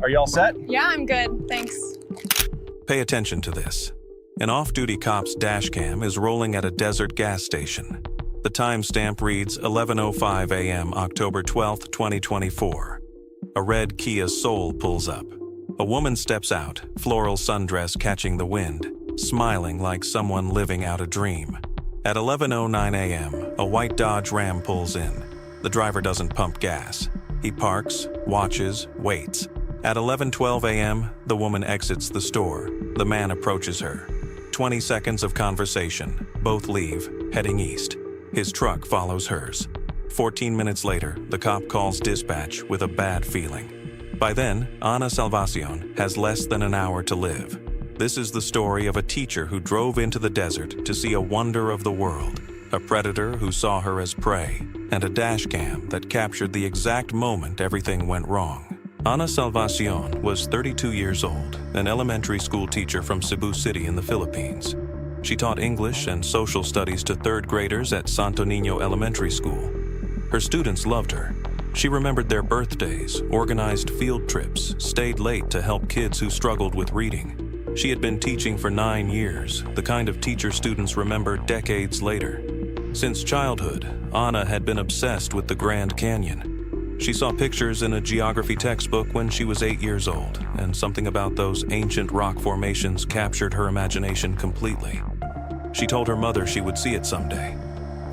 Are y'all set? Yeah, I'm good, thanks. Pay attention to this. An off-duty cop's dashcam is rolling at a desert gas station. The timestamp reads 11:05 a.m. October 12, 2024. A red Kia Soul pulls up. A woman steps out, floral sundress catching the wind, smiling like someone living out a dream. At 11:09 a.m., a white Dodge Ram pulls in. The driver doesn't pump gas. He parks, watches, waits. At 11:12 a.m., the woman exits the store. The man approaches her. 20 seconds of conversation. Both leave, heading east. His truck follows hers. 14 minutes later, the cop calls dispatch with a bad feeling. By then, Ana Salvacion has less than an hour to live. This is the story of a teacher who drove into the desert to see a wonder of the world, a predator who saw her as prey, and a dashcam that captured the exact moment everything went wrong. Ana Salvacion was 32 years old, an elementary school teacher from Cebu City in the Philippines. She taught English and social studies to third graders at Santo Niño Elementary School. Her students loved her. She remembered their birthdays, organized field trips, stayed late to help kids who struggled with reading. She had been teaching for 9 years, the kind of teacher students remember decades later. Since childhood, Ana had been obsessed with the Grand Canyon. She saw pictures in a geography textbook when she was 8 years old, and something about those ancient rock formations captured her imagination completely. She told her mother she would see it someday.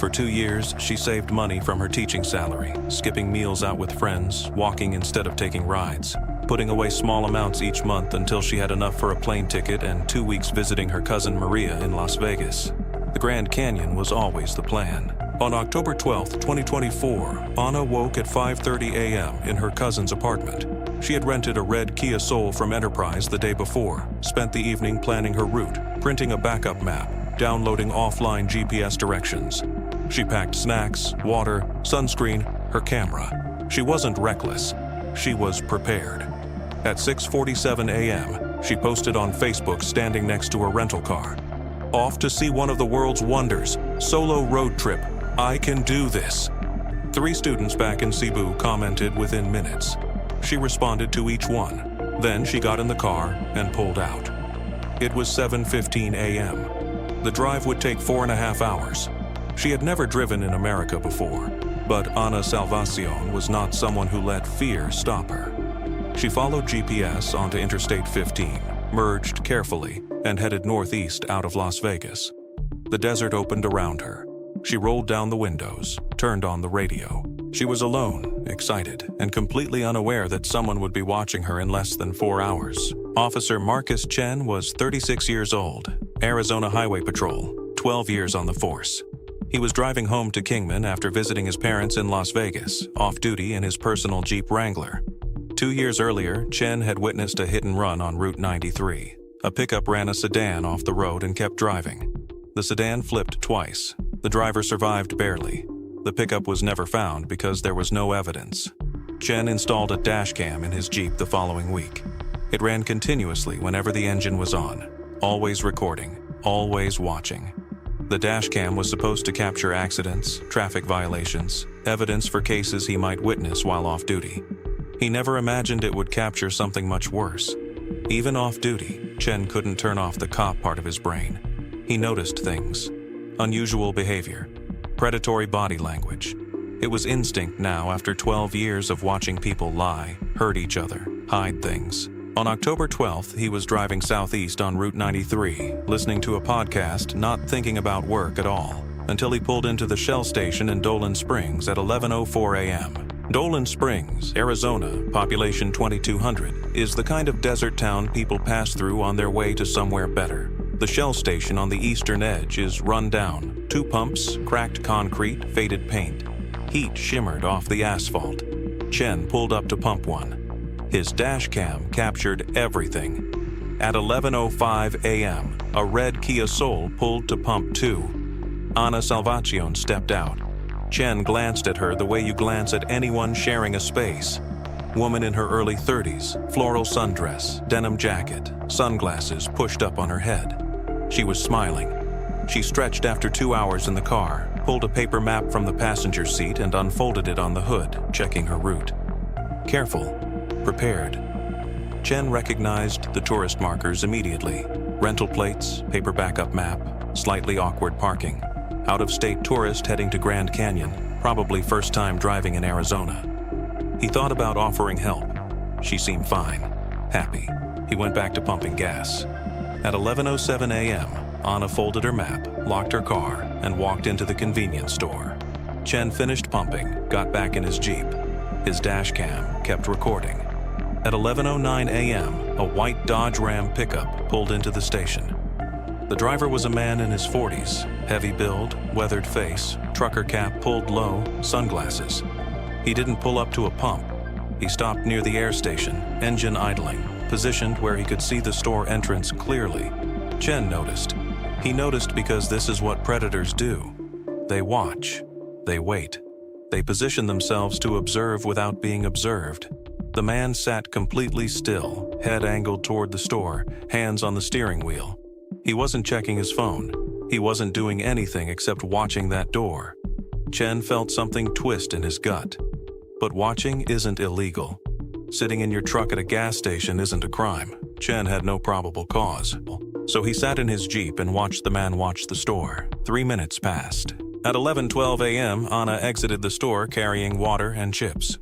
For 2 years, she saved money from her teaching salary, skipping meals out with friends, walking instead of taking rides, putting away small amounts each month until she had enough for a plane ticket and 2 weeks visiting her cousin Maria in Las Vegas. The Grand Canyon was always the plan. On October 12, 2024, Ana woke at 5:30 a.m. in her cousin's apartment. She had rented a red Kia Soul from Enterprise the day before, spent the evening planning her route, printing a backup map, downloading offline GPS directions. She packed snacks, water, sunscreen, her camera. She wasn't reckless. She was prepared. At 6:47 a.m., she posted on Facebook standing next to a rental car. Off to see one of the world's wonders, solo road trip. I can do this. 3 students back in Cebu commented within minutes. She responded to each one. Then she got in the car and pulled out. It was 7:15 a.m. The drive would take 4.5 hours. She had never driven in America before, but Ana Salvacion was not someone who let fear stop her. She followed GPS onto Interstate 15, merged carefully, and headed northeast out of Las Vegas. The desert opened around her. She rolled down the windows, turned on the radio. She was alone, excited, and completely unaware that someone would be watching her in less than 4 hours. Officer Marcus Chen was 36 years old, Arizona Highway Patrol, 12 years on the force. He was driving home to Kingman after visiting his parents in Las Vegas, off-duty in his personal Jeep Wrangler. 2 years earlier, Chen had witnessed a hit-and-run on Route 93. A pickup ran a sedan off the road and kept driving. The sedan flipped twice. The driver survived barely. The pickup was never found because there was no evidence. Chen installed a dashcam in his Jeep the following week. It ran continuously whenever the engine was on, always recording, always watching. The dashcam was supposed to capture accidents, traffic violations, evidence for cases he might witness while off-duty. He never imagined it would capture something much worse. Even off-duty, Chen couldn't turn off the cop part of his brain. He noticed things. Unusual behavior. Predatory body language. It was instinct now after 12 years of watching people lie, hurt each other, hide things. On October 12th, he was driving southeast on Route 93, listening to a podcast, not thinking about work at all, until he pulled into the Shell station in Dolan Springs at 11:04 a.m. Dolan Springs, Arizona, population 2,200, is the kind of desert town people pass through on their way to somewhere better. The Shell station on the eastern edge is run down, 2 pumps, cracked concrete, faded paint. Heat shimmered off the asphalt. Chen pulled up to pump one. His dashcam captured everything. At 11:05 a.m., a red Kia Soul pulled to pump 2. Ana Salvacion stepped out. Chen glanced at her the way you glance at anyone sharing a space. Woman in her early 30s, floral sundress, denim jacket, sunglasses pushed up on her head. She was smiling. She stretched after 2 hours in the car, pulled a paper map from the passenger seat and unfolded it on the hood, checking her route. Careful, prepared. Chen recognized the tourist markers immediately. Rental plates, paper backup map, slightly awkward parking. Out-of-state tourist heading to Grand Canyon, probably first time driving in Arizona. He thought about offering help. She seemed fine, happy. He went back to pumping gas. At 11:07 a.m., Anna folded her map, locked her car, and walked into the convenience store. Chen finished pumping, got back in his Jeep. His dashcam kept recording. At 11:09 a.m., a white Dodge Ram pickup pulled into the station. The driver was a man in his 40s, heavy build, weathered face, trucker cap pulled low, sunglasses. He didn't pull up to a pump. He stopped near the air station, engine idling, positioned where he could see the store entrance clearly. Chen noticed. He noticed because this is what predators do. They watch. They wait. They position themselves to observe without being observed. The man sat completely still, head angled toward the store, hands on the steering wheel. He wasn't checking his phone. He wasn't doing anything except watching that door. Chen felt something twist in his gut. But watching isn't illegal. Sitting in your truck at a gas station isn't a crime. Chen had no probable cause. So he sat in his Jeep and watched the man watch the store. 3 minutes passed. At 11:12 a.m., Anna exited the store carrying water and chips.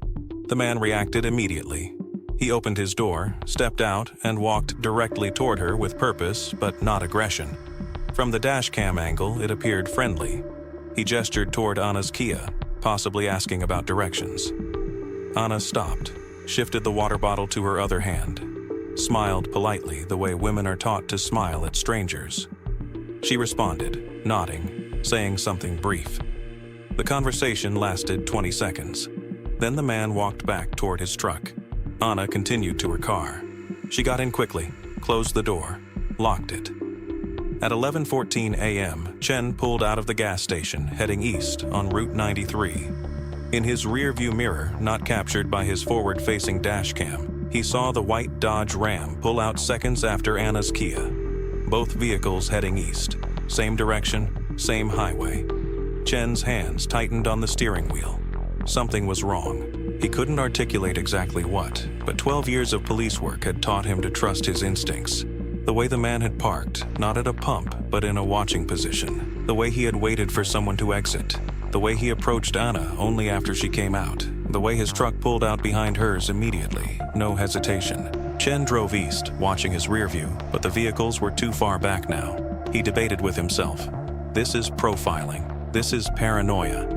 The man reacted immediately. He opened his door, stepped out, and walked directly toward her with purpose, but not aggression. From the dashcam angle, it appeared friendly. He gestured toward Anna's Kia, possibly asking about directions. Anna stopped, shifted the water bottle to her other hand, smiled politely the way women are taught to smile at strangers. She responded, nodding, saying something brief. The conversation lasted 20 seconds. Then the man walked back toward his truck. Anna continued to her car. She got in quickly, closed the door, locked it. At 11:14 a.m., Chen pulled out of the gas station, heading east on Route 93. In his rear-view mirror, not captured by his forward-facing dashcam, he saw the white Dodge Ram pull out seconds after Anna's Kia. Both vehicles heading east. Same direction, same highway. Chen's hands tightened on the steering wheel. Something was wrong. He couldn't articulate exactly what, but 12 years of police work had taught him to trust his instincts. The way the man had parked, not at a pump, but in a watching position. The way he had waited for someone to exit. The way he approached Anna only after she came out. The way his truck pulled out behind hers immediately, no hesitation. Chen drove east, watching his rear view, but the vehicles were too far back now. He debated with himself. This is profiling. This is paranoia.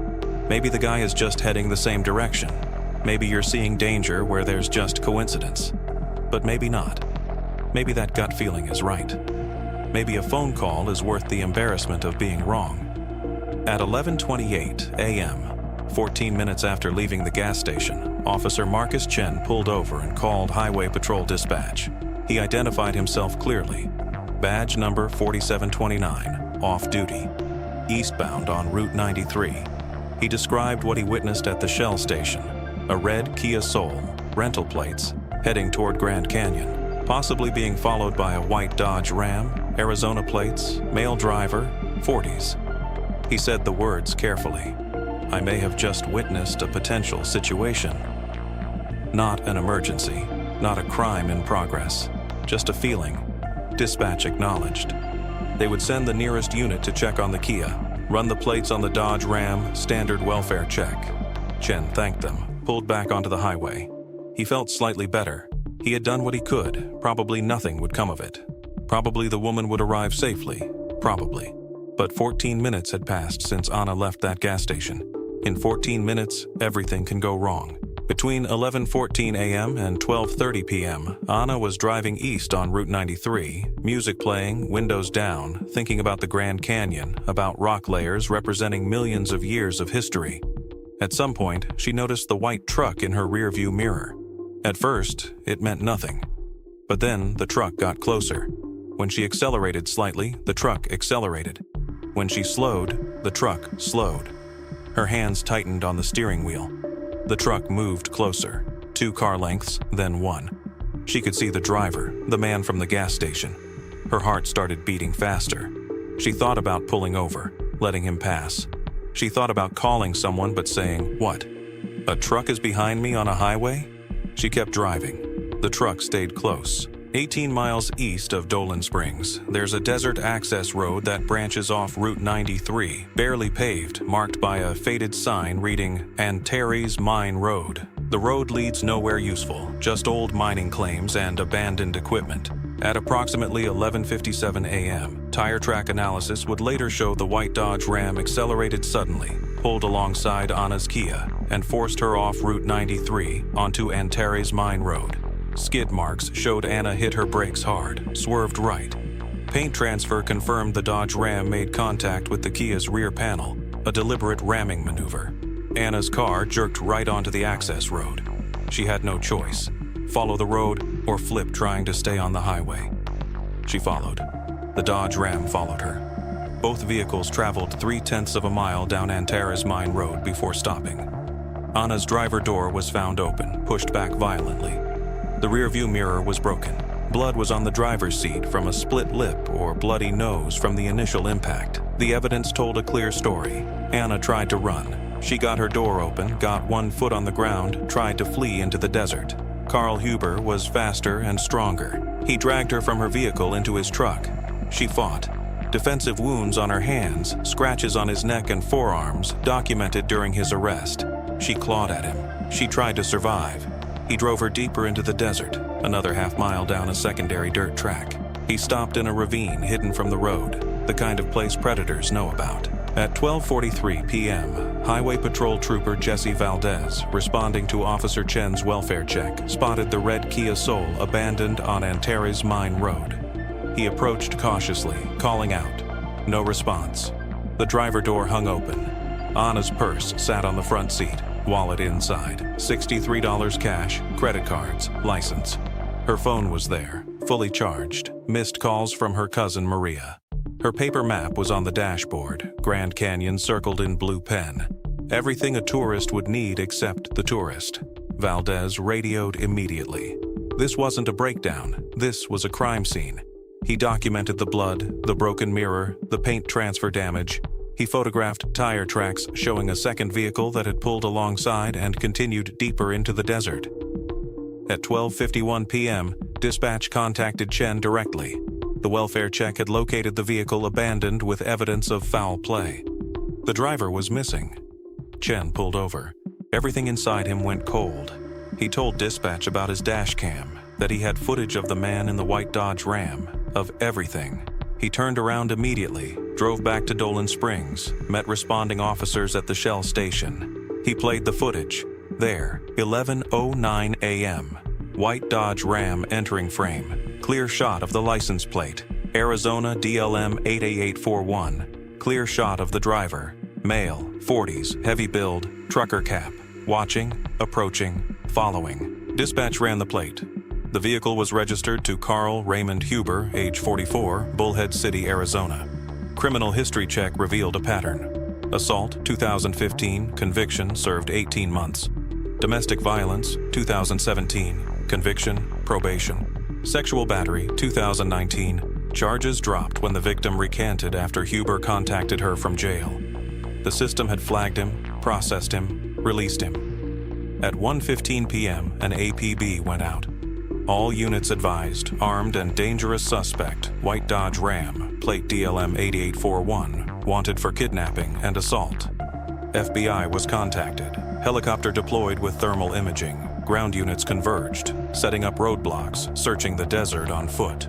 Maybe the guy is just heading the same direction. Maybe you're seeing danger where there's just coincidence. But maybe not. Maybe that gut feeling is right. Maybe a phone call is worth the embarrassment of being wrong. At 11:28 a.m., 14 minutes after leaving the gas station, Officer Marcus Chen pulled over and called Highway Patrol Dispatch. He identified himself clearly. Badge number 4729, off duty, eastbound on Route 93. He described what he witnessed at the Shell station. A red Kia Soul, rental plates, heading toward Grand Canyon, possibly being followed by a white Dodge Ram, Arizona plates, male driver, 40s. He said the words carefully. I may have just witnessed a potential situation. Not an emergency, not a crime in progress, just a feeling. Dispatch acknowledged. They would send the nearest unit to check on the Kia, run the plates on the Dodge Ram, standard welfare check. Chen thanked them, pulled back onto the highway. He felt slightly better. He had done what he could. Probably nothing would come of it. Probably the woman would arrive safely. Probably. But 14 minutes had passed since Anna left that gas station. In 14 minutes, everything can go wrong. Between 11:14 a.m. and 12:30 p.m., Anna was driving east on Route 93, music playing, windows down, thinking about the Grand Canyon, about rock layers representing millions of years of history. At some point, she noticed the white truck in her rearview mirror. At first, it meant nothing. But then, the truck got closer. When she accelerated slightly, the truck accelerated. When she slowed, the truck slowed. Her hands tightened on the steering wheel. The truck moved closer, 2 car lengths, then 1. She could see the driver, the man from the gas station. Her heart started beating faster. She thought about pulling over, letting him pass. She thought about calling someone but saying, "What? A truck is behind me on a highway?" She kept driving. The truck stayed close. 18 miles east of Dolan Springs, there's a desert access road that branches off Route 93, barely paved, marked by a faded sign reading Antares Mine Road. The road leads nowhere useful, just old mining claims and abandoned equipment. At approximately 11:57 a.m., tire track analysis would later show the white Dodge Ram accelerated suddenly, pulled alongside Anna's Kia, and forced her off Route 93 onto Antares Mine Road. Skid marks showed Anna hit her brakes hard, swerved right. Paint transfer confirmed the Dodge Ram made contact with the Kia's rear panel, a deliberate ramming maneuver. Anna's car jerked right onto the access road. She had no choice: follow the road or flip trying to stay on the highway. She followed. The Dodge Ram followed her. Both vehicles traveled 3/10 of a mile down Antares Mine Road before stopping. Anna's driver door was found open, pushed back violently. The rearview mirror was broken. Blood was on the driver's seat from a split lip or bloody nose from the initial impact. The evidence told a clear story. Anna tried to run. She got her door open, got one foot on the ground, tried to flee into the desert. Carl Hueber was faster and stronger. He dragged her from her vehicle into his truck. She fought. Defensive wounds on her hands, scratches on his neck and forearms, documented during his arrest. She clawed at him. She tried to survive. He drove her deeper into the desert, another half-mile down a secondary dirt track. He stopped in a ravine hidden from the road, the kind of place predators know about. At 12:43 p.m., Highway Patrol Trooper Jesse Valdez, responding to Officer Chen's welfare check, spotted the red Kia Soul abandoned on Antares Mine Road. He approached cautiously, calling out. No response. The driver door hung open. Anna's purse sat on the front seat, wallet inside, $63 cash, credit cards, license. Her phone was there, fully charged, missed calls from her cousin Maria. Her paper map was on the dashboard, Grand Canyon circled in blue pen. Everything a tourist would need except the tourist. Valdez radioed immediately. This wasn't a breakdown, this was a crime scene. He documented the blood, the broken mirror, the paint transfer damage. He photographed tire tracks showing a second vehicle that had pulled alongside and continued deeper into the desert. At 12:51 p.m., dispatch contacted Chen directly. The welfare check had located the vehicle abandoned with evidence of foul play. The driver was missing. Chen pulled over. Everything inside him went cold. He told dispatch about his dashcam, that he had footage of the man in the white Dodge Ram, of everything. He turned around immediately, drove back to Dolan Springs, met responding officers at the Shell station. He played the footage. There, 11:09 a.m. White Dodge Ram entering frame. Clear shot of the license plate. Arizona DLM 88841. Clear shot of the driver. Male, 40s, heavy build, trucker cap. Watching, approaching, following. Dispatch ran the plate. The vehicle was registered to Carl Raymond Hueber, age 44, Bullhead City, Arizona. Criminal history check revealed a pattern. Assault, 2015, conviction, served 18 months. Domestic violence, 2017, conviction, probation. Sexual battery, 2019, charges dropped when the victim recanted after Hueber contacted her from jail. The system had flagged him, processed him, released him. At 1:15 p.m., an APB went out. All units advised, armed and dangerous suspect, white Dodge Ram, plate DLM 8841, wanted for kidnapping and assault. FBI was contacted. Helicopter deployed with thermal imaging. Ground units converged, setting up roadblocks, searching the desert on foot.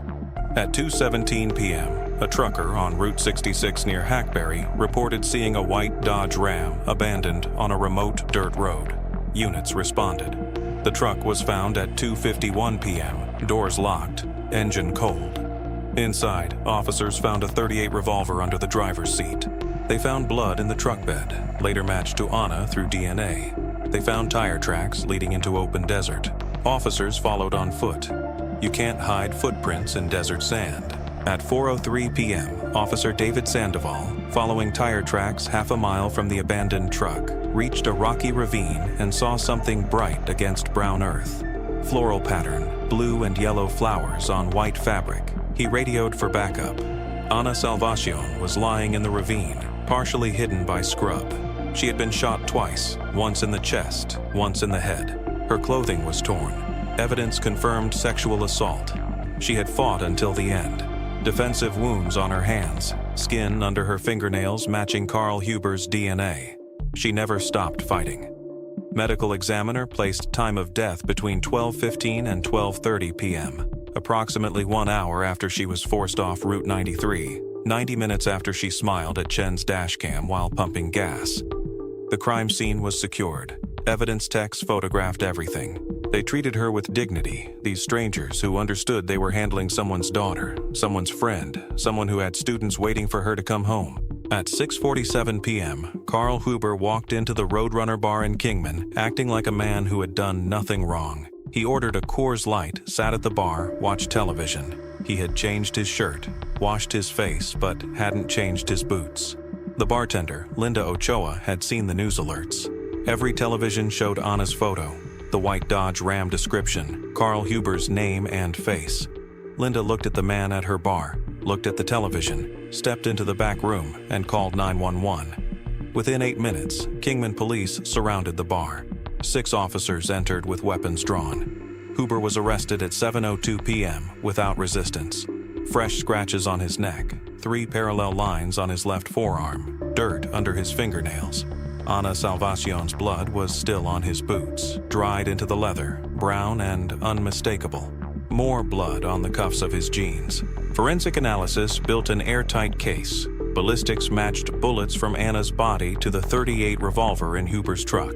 At 2:17 p.m., a trucker on Route 66 near Hackberry reported seeing a white Dodge Ram abandoned on a remote dirt road. Units responded. The truck was found at 2:51 p.m., doors locked, engine cold. Inside, officers found a .38 revolver under the driver's seat. They found blood in the truck bed, later matched to Anna through DNA. They found tire tracks leading into open desert. Officers followed on foot. You can't hide footprints in desert sand. At 4:03 p.m., Officer David Sandoval, following tire tracks half a mile from the abandoned truck, reached a rocky ravine and saw something bright against brown earth. Floral pattern, blue and yellow flowers on white fabric. He radioed for backup. Ana Salvacion was lying in the ravine, partially hidden by scrub. She had been shot twice, once in the chest, once in the head. Her clothing was torn. Evidence confirmed sexual assault. She had fought until the end. Defensive wounds on her hands, skin under her fingernails matching Carl Hueber's DNA. She never stopped fighting. Medical examiner placed time of death between 12:15 and 12:30 p.m., approximately 1 hour after she was forced off Route 93, 90 minutes after she smiled at Chen's dashcam while pumping gas. The crime scene was secured. Evidence techs photographed everything. They treated her with dignity, these strangers who understood they were handling someone's daughter, someone's friend, someone who had students waiting for her to come home. At 6:47 p.m., Carl Hueber walked into the Roadrunner bar in Kingman, acting like a man who had done nothing wrong. He ordered a Coors Light, sat at the bar, watched television. He had changed his shirt, washed his face, but hadn't changed his boots. The bartender, Linda Ochoa, had seen the news alerts. Every television showed Anna's photo, the white Dodge Ram description, Carl Hueber's name and face. Linda looked at the man at her bar, looked at the television, stepped into the back room, and called 911. Within 8 minutes, Kingman police surrounded the bar. 6 officers entered with weapons drawn. Hueber was arrested at 7:02 p.m. without resistance. Fresh scratches on his neck, 3 parallel lines on his left forearm, dirt under his fingernails. Ana Salvacion's blood was still on his boots, dried into the leather, brown and unmistakable. More blood on the cuffs of his jeans. Forensic analysis built an airtight case. Ballistics matched bullets from Anna's body to the .38 revolver in Hueber's truck.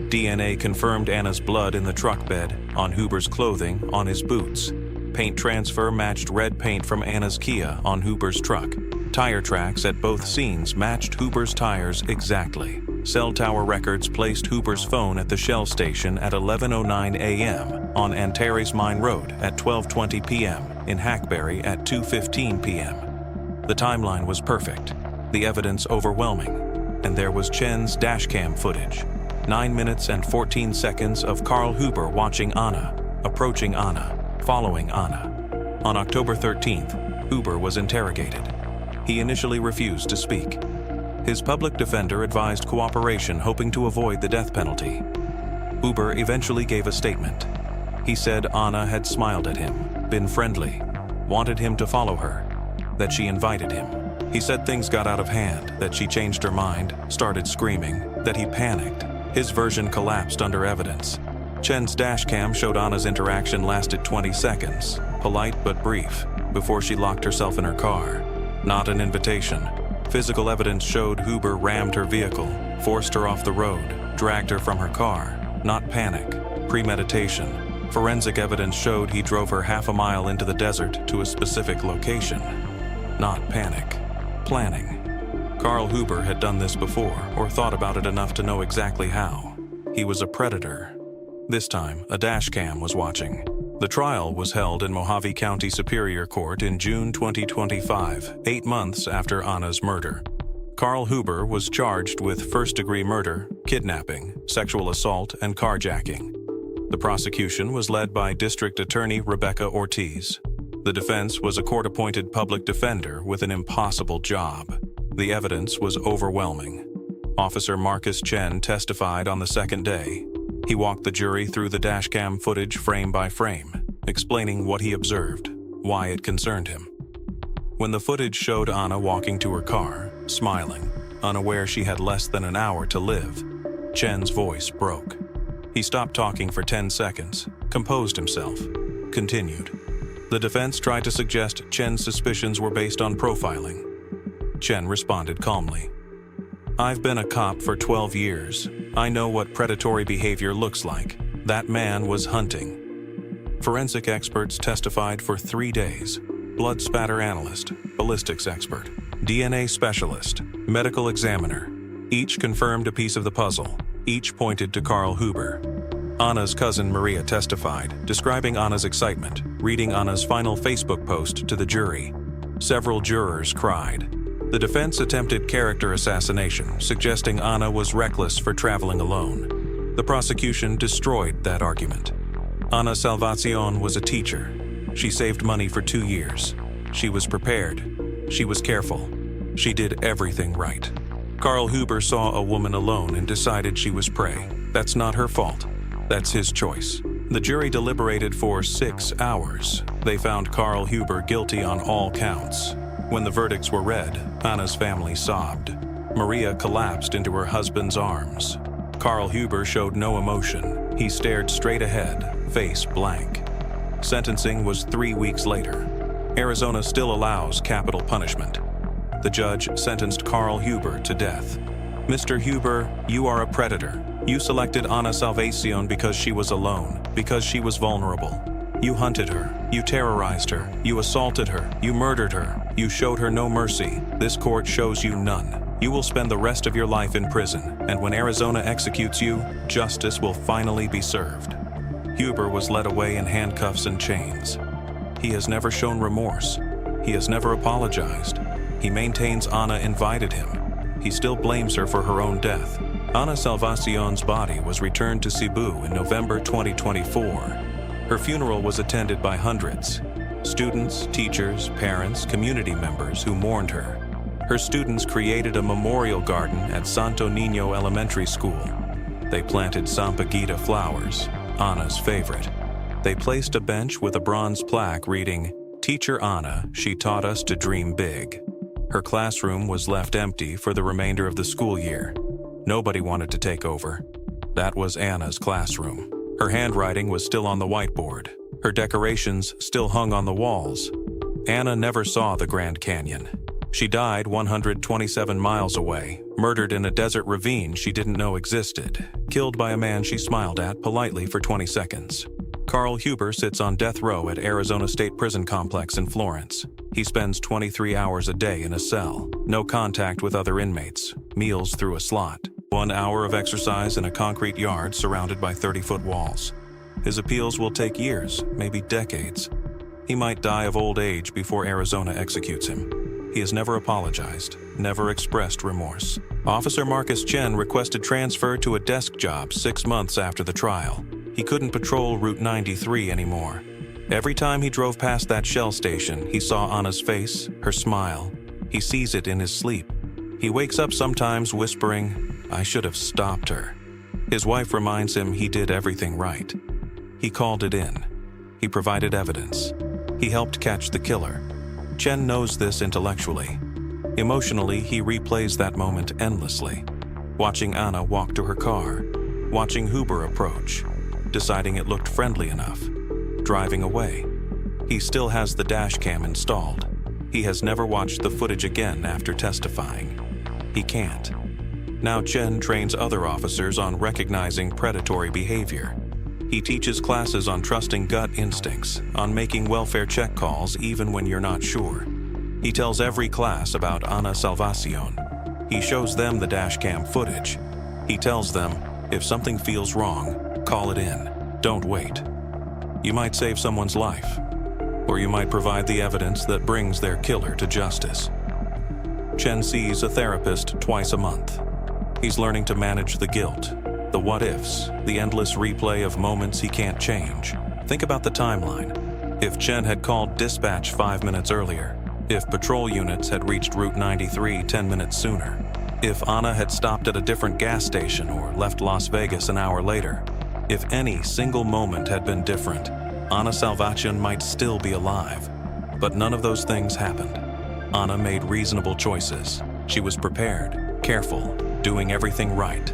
DNA confirmed Anna's blood in the truck bed, on Hueber's clothing, on his boots. Paint transfer matched red paint from Anna's Kia on Hueber's truck. Tire tracks at both scenes matched Hueber's tires exactly. Cell tower records placed Hueber's phone at the Shell station at 11:09 a.m., on Antares Mine Road at 12:20 p.m., in Hackberry at 2:15 p.m. The timeline was perfect, the evidence overwhelming, and there was Chen's dashcam footage. 9 minutes and 14 seconds of Carl Hueber watching Anna, approaching Anna, following Anna. On October 13th, Hueber was interrogated. He initially refused to speak. His public defender advised cooperation, hoping to avoid the death penalty. Hueber eventually gave a statement. He said Anna had smiled at him, been friendly, wanted him to follow her, that she invited him. He said things got out of hand, that she changed her mind, started screaming, that he panicked. His version collapsed under evidence. Chen's dashcam showed Anna's interaction lasted 20 seconds, polite but brief, before she locked herself in her car. Not an invitation. Physical evidence showed Hueber rammed her vehicle, forced her off the road, dragged her from her car. Not panic, premeditation. Forensic evidence showed he drove her half a mile into the desert to a specific location. Not panic, planning. Carl Hueber had done this before, or thought about it enough to know exactly how. He was a predator. This time, a dashcam was watching. The trial was held in Mojave County Superior Court in June 2025, 8 months after Anna's murder. Carl Hueber was charged with first-degree murder, kidnapping, sexual assault, and carjacking. The prosecution was led by District Attorney Rebecca Ortiz. The defense was a court-appointed public defender with an impossible job. The evidence was overwhelming. Officer Marcus Chen testified on the second day. He walked the jury through the dashcam footage frame by frame, explaining what he observed, why it concerned him. When the footage showed Anna walking to her car, smiling, unaware she had less than an hour to live, Chen's voice broke. He stopped talking for 10 seconds, composed himself, continued. The defense tried to suggest Chen's suspicions were based on profiling. Chen responded calmly. "I've been a cop for 12 years. I know what predatory behavior looks like. That man was hunting." Forensic experts testified for 3 days. Blood spatter analyst, ballistics expert, DNA specialist, medical examiner. Each confirmed a piece of the puzzle. Each pointed to Carl Hueber. Anna's cousin Maria testified, describing Anna's excitement, reading Anna's final Facebook post to the jury. Several jurors cried. The defense attempted character assassination, suggesting Anna was reckless for traveling alone. The prosecution destroyed that argument. Ana Salvacion was a teacher. She saved money for 2 years. She was prepared. She was careful. She did everything right. Carl Hueber saw a woman alone and decided she was prey. That's not her fault. That's his choice. The jury deliberated for 6 hours. They found Carl Hueber guilty on all counts. When the verdicts were read, Anna's family sobbed. Maria collapsed into her husband's arms. Carl Hueber showed no emotion. He stared straight ahead, face blank. Sentencing was 3 weeks later. Arizona still allows capital punishment. The judge sentenced Carl Hueber to death. Mr. Hueber, you are a predator. You selected Ana Salvacion because she was alone, because she was vulnerable. You hunted her, you terrorized her, you assaulted her, you murdered her, you showed her no mercy. This court shows you none. You will spend the rest of your life in prison, and when Arizona executes you, justice will finally be served. Hueber was led away in handcuffs and chains. He has never shown remorse. He has never apologized. He maintains Ana invited him. He still blames her for her own death. Ana Salvacion's body was returned to Cebu in November 2024. Her funeral was attended by hundreds. Students, teachers, parents, community members who mourned her. Her students created a memorial garden at Santo Niño Elementary School. They planted sampaguita flowers, Ana's favorite. They placed a bench with a bronze plaque reading, "Teacher Ana, she taught us to dream big." Her classroom was left empty for the remainder of the school year. Nobody wanted to take over. That was Anna's classroom. Her handwriting was still on the whiteboard. Her decorations still hung on the walls. Anna never saw the Grand Canyon. She died 127 miles away, murdered in a desert ravine she didn't know existed, killed by a man she smiled at politely for 20 seconds. Carl Hueber sits on death row at Arizona State Prison Complex in Florence. He spends 23 hours a day in a cell, no contact with other inmates, meals through a slot, 1 hour of exercise in a concrete yard surrounded by 30-foot walls. His appeals will take years, maybe decades. He might die of old age before Arizona executes him. He has never apologized, never expressed remorse. Officer Marcus Chen requested transfer to a desk job 6 months after the trial. He couldn't patrol Route 93 anymore. Every time he drove past that Shell station, he saw Anna's face, her smile. He sees it in his sleep. He wakes up sometimes whispering, "I should have stopped her." His wife reminds him he did everything right. He called it in. He provided evidence. He helped catch the killer. Chen knows this intellectually. Emotionally, he replays that moment endlessly. Watching Anna walk to her car, watching Hueber approach, deciding it looked friendly enough, driving away. He still has the Dashcam installed. He has never watched the footage again after testifying. He can't. Now Chen trains other officers on recognizing predatory behavior. He teaches classes on trusting gut instincts, on making welfare check calls even when you're not sure. He tells every class about Ana Salvacion. He shows them the Dashcam footage. He tells them, if something feels wrong, call it in. Don't wait. You might save someone's life, or you might provide the evidence that brings their killer to justice. Chen sees a therapist twice a month. He's learning to manage the guilt, the what-ifs, the endless replay of moments he can't change. Think about the timeline. If Chen had called dispatch 5 minutes earlier, if patrol units had reached Route 93 10 minutes sooner, if Ana had stopped at a different gas station or left Las Vegas an hour later, if any single moment had been different, Ana Salvacion might still be alive. But none of those things happened. Ana made reasonable choices. She was prepared, careful, doing everything right.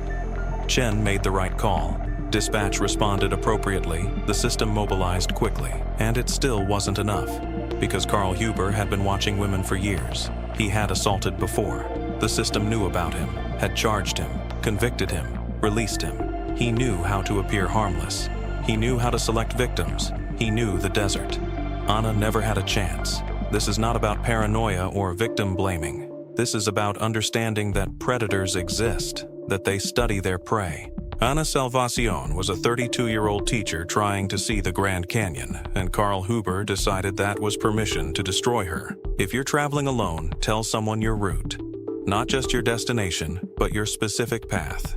Chen made the right call. Dispatch responded appropriately, the system mobilized quickly, and it still wasn't enough. Because Carl Hueber had been watching women for years. He had assaulted before. The system knew about him, had charged him, convicted him, released him. He knew how to appear harmless. He knew how to select victims. He knew the desert. Ana never had a chance. This is not about paranoia or victim blaming. This is about understanding that predators exist, that they study their prey. Ana Salvacion was a 32-year-old teacher trying to see the Grand Canyon, and Carl Hueber decided that was permission to destroy her. If you're traveling alone, tell someone your route. Not just your destination, but your specific path.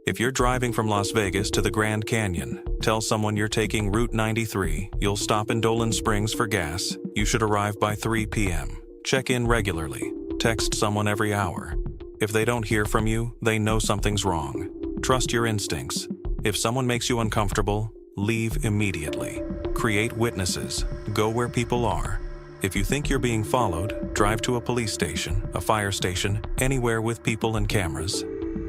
If you're driving from Las Vegas to the Grand Canyon, tell someone you're taking Route 93, you'll stop in Dolan Springs for gas, you should arrive by 3 p.m. Check in regularly. Text someone every hour. If they don't hear from you, they know something's wrong. Trust your instincts. If someone makes you uncomfortable, leave immediately. Create witnesses. Go where people are. If you think you're being followed, drive to a police station, a fire station, anywhere with people and cameras.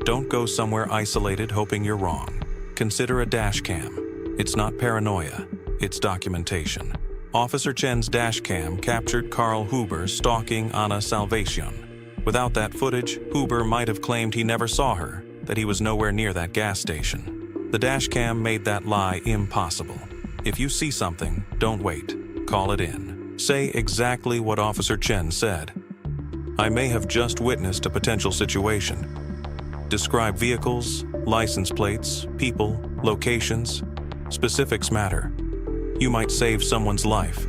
Don't go somewhere isolated hoping you're wrong. Consider a dashcam. It's not paranoia, it's documentation. Officer Chen's dashcam captured Carl Hueber stalking Ana Salvacion. Without that footage, Hueber might have claimed he never saw her, that he was nowhere near that gas station. The dashcam made that lie impossible. If you see something, don't wait. Call it in. Say exactly what Officer Chen said. I may have just witnessed a potential situation. Describe vehicles, license plates, people, locations. Specifics matter. You might save someone's life,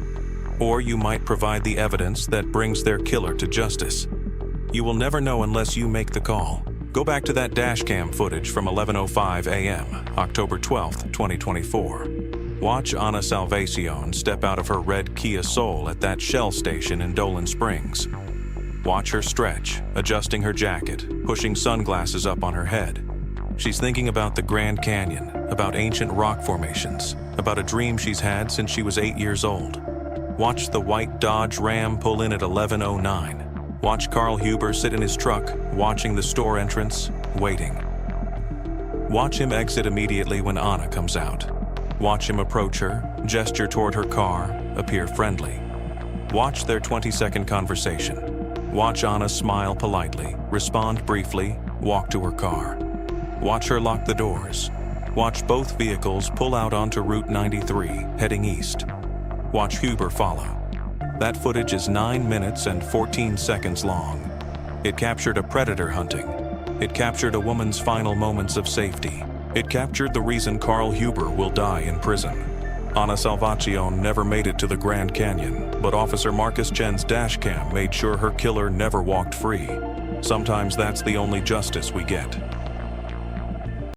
or you might provide the evidence that brings their killer to justice. You will never know unless you make the call. Go back to that dashcam footage from 11:05 a.m., October 12th, 2024. Watch Ana Salvacion step out of her red Kia Soul at that Shell station in Dolan Springs. Watch her stretch, adjusting her jacket, pushing sunglasses up on her head. She's thinking about the Grand Canyon, about ancient rock formations, about a dream she's had since she was 8 years old. Watch the white Dodge Ram pull in at 11:09. Watch Carl Hueber sit in his truck, watching the store entrance, waiting. Watch him exit immediately when Ana comes out. Watch him approach her, gesture toward her car, appear friendly. Watch their 20-second conversation. Watch Ana smile politely, respond briefly, walk to her car. Watch her lock the doors. Watch both vehicles pull out onto Route 93, heading east. Watch Hueber follow. That footage is 9 minutes and 14 seconds long. It captured a predator hunting. It captured a woman's final moments of safety. It captured the reason Carl Hueber will die in prison. Ana Salvacion never made it to the Grand Canyon, but Officer Marcus Chen's dashcam made sure her killer never walked free. Sometimes that's the only justice we get.